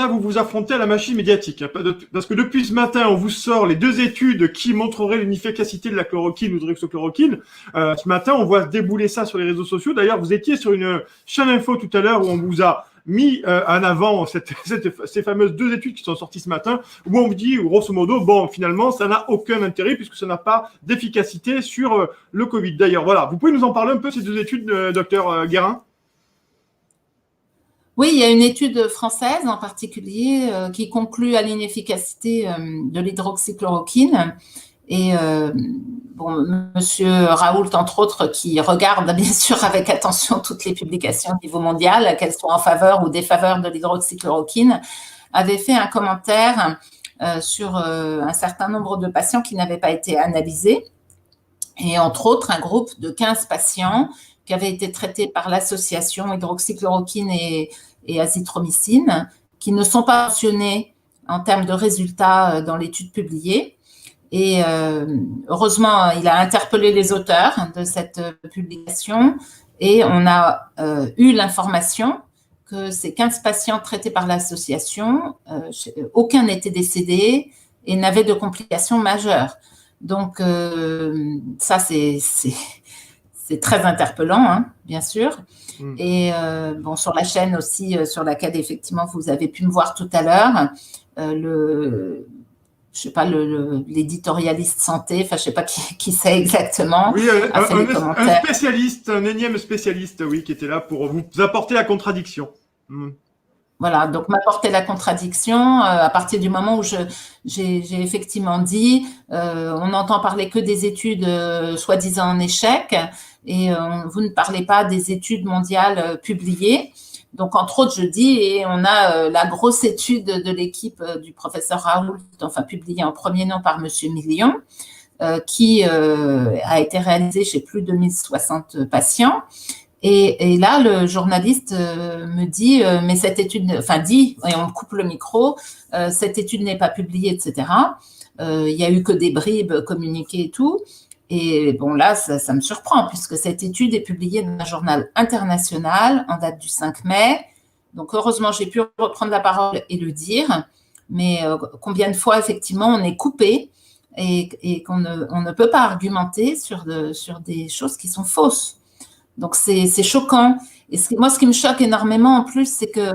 là, vous vous affrontez à la machine médiatique. Hein, parce que depuis ce matin, on vous sort les 2 études qui montreraient l'inefficacité de la chloroquine ou de l'hydroxychloroquine. Ce matin, on voit débouler ça sur les réseaux sociaux. D'ailleurs, vous étiez sur une chaîne info tout à l'heure où on vous a mis en avant ces fameuses 2 études qui sont sorties ce matin, où on vous dit, grosso modo, bon, finalement, ça n'a aucun intérêt puisque ça n'a pas d'efficacité sur le Covid. D'ailleurs, voilà, vous pouvez nous en parler un peu, ces 2 études, docteur Guérin? Oui, il y a une étude française en particulier qui conclut à l'inefficacité de l'hydroxychloroquine. Et Monsieur Raoult, entre autres, qui regarde bien sûr avec attention toutes les publications au niveau mondial, qu'elles soient en faveur ou défaveur de l'hydroxychloroquine, avait fait un commentaire sur un certain nombre de patients qui n'avaient pas été analysés. Et entre autres, un groupe de 15 patients qui avaient été traités par l'association hydroxychloroquine et azithromycine, qui ne sont pas mentionnés en termes de résultats dans l'étude publiée. Et heureusement, il a interpellé les auteurs de cette publication et on a eu l'information que ces 15 patients traités par l'association, aucun n'était décédé et n'avait de complications majeures. Donc, ça, c'est très interpellant, hein, bien sûr. Et sur la chaîne aussi, sur laquelle effectivement vous avez pu me voir tout à l'heure, je sais pas, l'éditorialiste santé, enfin, je sais pas qui c'est exactement. Oui, un spécialiste, un énième spécialiste, oui, qui était là pour vous apporter la contradiction. Voilà, donc m'apporter la contradiction à partir du moment où j'ai effectivement dit, on n'entend parler que des études soi-disant en échec et vous ne parlez pas des études mondiales publiées. Donc, entre autres, je dis, et on a la grosse étude de l'équipe du professeur Raoult, enfin publiée en premier nom par Monsieur Million, qui a été réalisée chez plus de 1060 patients. Et là, le journaliste me dit, mais cette étude, enfin dit, et on me coupe le micro, cette étude n'est pas publiée, etc. Il y a eu que des bribes communiquées et tout. Et bon, là, ça me surprend puisque cette étude est publiée dans un journal international en date du 5 mai. Donc, heureusement, j'ai pu reprendre la parole et le dire. Mais combien de fois, effectivement, on est coupé et qu'on ne peut pas argumenter sur des choses qui sont fausses. Donc, c'est choquant. Et moi, ce qui me choque énormément en plus, c'est que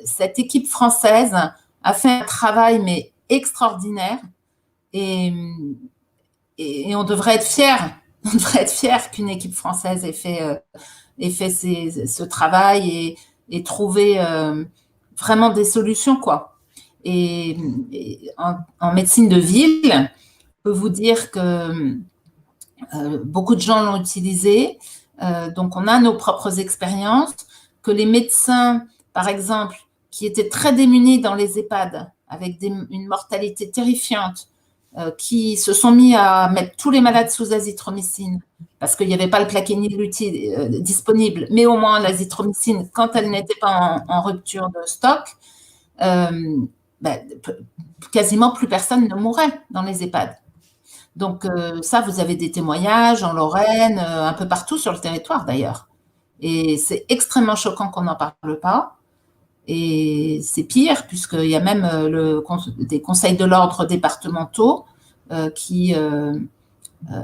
cette équipe française a fait un travail, mais extraordinaire. Et on devrait être fiers. On devrait être fiers qu'une équipe française ait fait ce travail et trouvé vraiment des solutions, quoi. Et en médecine de ville, je peux vous dire que beaucoup de gens l'ont utilisé. Donc, on a nos propres expériences, que les médecins, par exemple, qui étaient très démunis dans les EHPAD, avec une mortalité terrifiante, qui se sont mis à mettre tous les malades sous azithromycine parce qu'il n'y avait pas le plaquenil disponible, mais au moins l'azithromycine, quand elle n'était pas en rupture de stock, quasiment plus personne ne mourait dans les EHPAD. Donc ça, vous avez des témoignages en Lorraine, un peu partout sur le territoire d'ailleurs. Et c'est extrêmement choquant qu'on n'en parle pas. Et c'est pire, puisqu'il y a même des conseils de l'ordre départementaux qui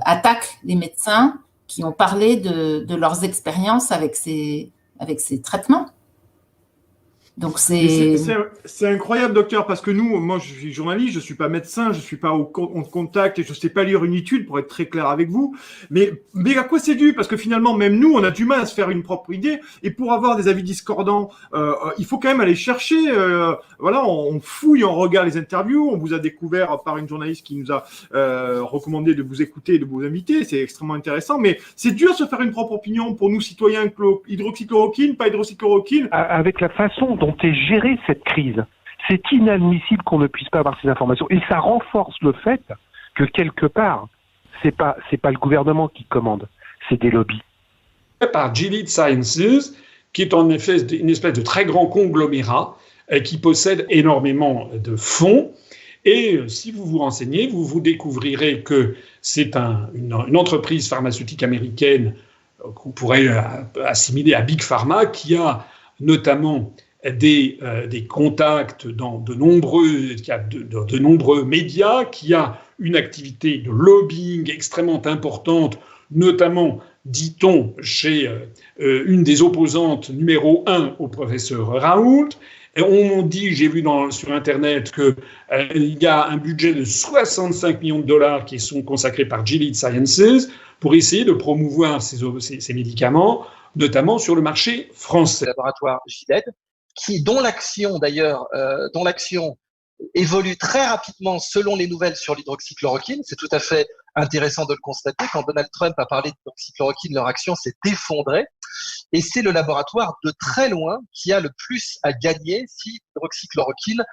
attaquent les médecins qui ont parlé de leurs expériences avec ces traitements. Donc c'est incroyable, docteur, parce que moi, je suis journaliste, je suis pas médecin, je suis pas en contact et je sais pas lire une étude pour être très clair avec vous. Mais à quoi c'est dû? Parce que finalement, même nous, on a du mal à se faire une propre idée. Et pour avoir des avis discordants, il faut quand même aller chercher. Voilà, on fouille, on regarde les interviews. On vous a découvert par une journaliste qui nous a recommandé de vous écouter et de vous inviter. C'est extrêmement intéressant. Mais c'est dur de se faire une propre opinion pour nous, citoyens, hydroxychloroquine, pas hydroxychloroquine. Avec la façon dont est gérée cette crise. C'est inadmissible qu'on ne puisse pas avoir ces informations. Et ça renforce le fait que, quelque part, c'est pas le gouvernement qui commande, c'est des lobbies. Par Gilead Sciences, qui est en effet une espèce de très grand conglomérat qui possède énormément de fonds. Et si vous vous renseignez, vous découvrirez que c'est une entreprise pharmaceutique américaine qu'on pourrait assimiler à Big Pharma, qui a notamment des contacts dans de nombreux médias, qui a une activité de lobbying extrêmement importante, notamment, dit-on, chez une des opposantes numéro 1 au professeur Raoult. Et on dit, j'ai vu sur Internet qu'il y a un budget de 65 millions de dollars qui sont consacrés par Gilead Sciences pour essayer de promouvoir ces médicaments, notamment sur le marché français. Le laboratoire Gilead, dont l'action évolue très rapidement selon les nouvelles sur l'hydroxychloroquine. C'est tout à fait intéressant de le constater. Quand Donald Trump a parlé d'hydroxychloroquine, leur action s'est effondrée. Et c'est le laboratoire de très loin qui a le plus à gagner si l'hydroxychloroquine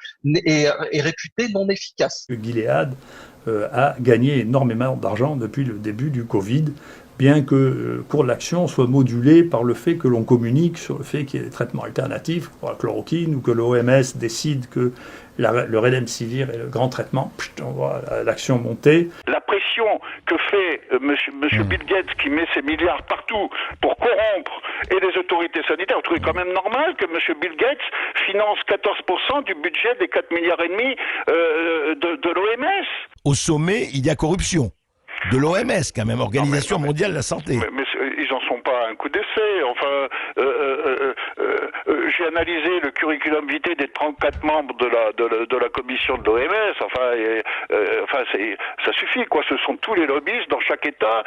est réputée non efficace. Gilead a gagné énormément d'argent depuis le début du Covid, bien que le cours de l'action soit modulé par le fait que l'on communique sur le fait qu'il y ait des traitements alternatifs pour la chloroquine, ou que l'OMS décide que le Remdesivir est le grand traitement. On voit l'action monter. La pression que fait monsieur Bill Gates, qui met ses milliards partout pour corrompre et les autorités sanitaires, vous trouvez quand même normal que monsieur Bill Gates finance 14% du budget des 4,5 milliards de l'OMS? Au sommet, il y a corruption. De l'OMS, quand même, Organisation mondiale de la santé. Mais ils n'en sont pas à un coup d'essai. Enfin, j'ai analysé le curriculum vitae des 34 membres de la commission de l'OMS. Ça suffit, quoi. Ce sont tous les lobbyistes dans chaque État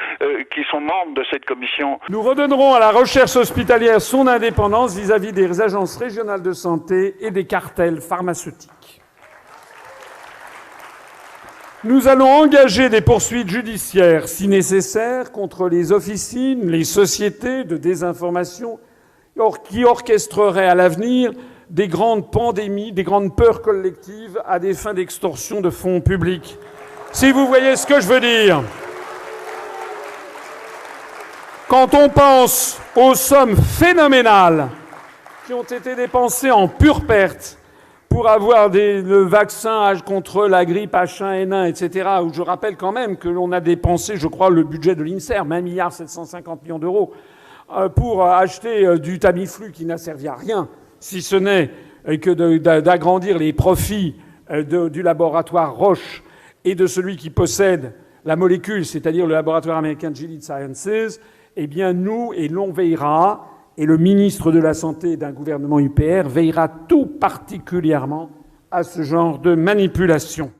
qui sont membres de cette commission. Nous redonnerons à la recherche hospitalière son indépendance vis-à-vis des agences régionales de santé et des cartels pharmaceutiques. Nous allons engager des poursuites judiciaires, si nécessaire, contre les officines, les sociétés de désinformation qui orchestreraient à l'avenir des grandes pandémies, des grandes peurs collectives à des fins d'extorsion de fonds publics. Si vous voyez ce que je veux dire. Quand on pense aux sommes phénoménales qui ont été dépensées en pure perte pour avoir le vaccin contre la grippe H1N1, etc., où je rappelle quand même que l'on a dépensé, je crois, le budget de l'INSERM, 1,750 milliard d'euros, pour acheter du Tamiflu qui n'a servi à rien, si ce n'est que d'agrandir les profits du laboratoire Roche et de celui qui possède la molécule, c'est-à-dire le laboratoire américain Gilead Sciences. Eh bien, nous, et l'on veillera, et le ministre de la Santé d'un gouvernement UPR veillera tout particulièrement à ce genre de manipulation.